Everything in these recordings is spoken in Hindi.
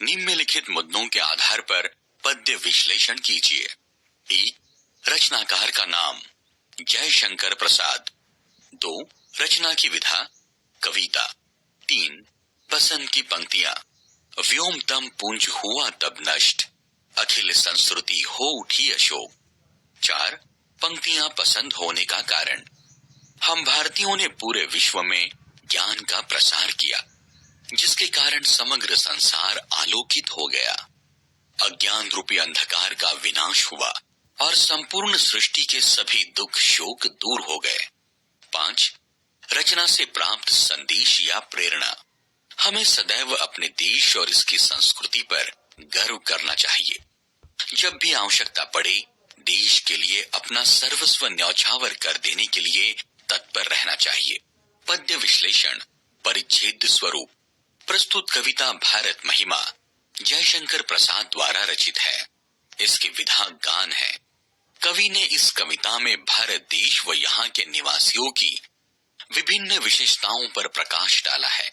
निम्नलिखित मुद्दों के आधार पर पद्य विश्लेषण कीजिए। 1. रचनाकार का नाम जयशंकर प्रसाद। 2. रचना की विधा कविता। 3. पसंद की पंक्तियां व्योमतम पुंज हुआ तब नष्ट, अखिल संस्कृति हो उठी अशोक। 4. पंक्तियां पसंद होने का कारण, हम भारतीयों ने पूरे विश्व में ज्ञान का प्रसार किया, जिसके कारण समग्र संसार आलोकित हो गया। अज्ञान रूपी अंधकार का विनाश हुआ और संपूर्ण सृष्टि के सभी दुख शोक दूर हो गए। 5. रचना से प्राप्त संदेश या प्रेरणा, हमें सदैव अपने देश और इसकी संस्कृति पर गर्व करना चाहिए। जब भी आवश्यकता पड़े देश के लिए अपना सर्वस्व न्यौछावर कर देने के लिए तत्पर रहना चाहिए। पद्य विश्लेषण परिच्छेद स्वरूप। प्रस्तुत कविता भारत महिमा जयशंकर प्रसाद द्वारा रचित है। इसकी विधा गान है। कवि ने इस कविता में भारत देश व यहाँ के निवासियों की विभिन्न विशेषताओं पर प्रकाश डाला है।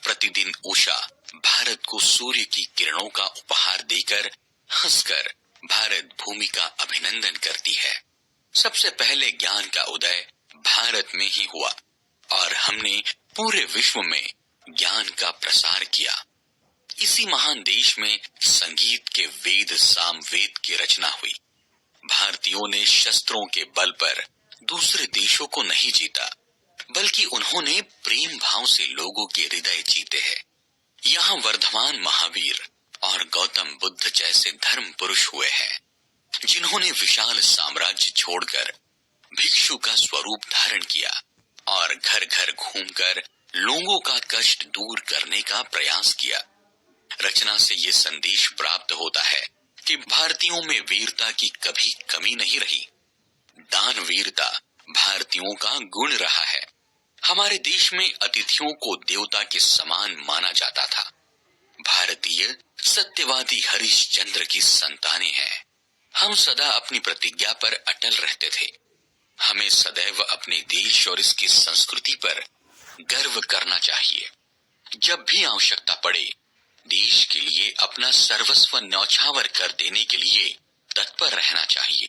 प्रतिदिन उषा भारत को सूर्य की किरणों का उपहार देकर हंसकर भारत भूमि का अभिनंदन करती है। सबसे पहले ज्ञान का उदय भारत में ही हुआ और हमने पूरे विश्व में ज्ञान का प्रसार किया। इसी महान देश में संगीत के वेद सामवेद की रचना हुई। भारतीयों ने शस्त्रों के बल पर दूसरे देशों को नहीं जीता, बल्कि उन्होंने प्रेम भाव से लोगों के हृदय जीते हैं। यहाँ वर्धमान महावीर और गौतम बुद्ध जैसे धर्म पुरुष हुए हैं, जिन्होंने विशाल साम्राज्य छोड़कर भिक्षु का स्वरूप धारण किया और घर घर घूमकर लोगों का कष्ट दूर करने का प्रयास किया। रचना से ये संदेश प्राप्त होता है कि भारतीयों में वीरता की कभी कमी नहीं रही। दानवीरता भारतीयों का गुण रहा है। हमारे देश में अतिथियों को देवता के समान माना जाता था। भारतीय सत्यवादी हरिश्चंद्र की संतानें हैं। हम सदा अपनी प्रतिज्ञा पर अटल रहते थे। हमें सदैव अपने देश और इसकी संस्कृति पर गर्व करना चाहिए। जब भी आवश्यकता पड़े देश के लिए अपना सर्वस्व न्यौछावर कर देने के लिए तत्पर रहना चाहिए।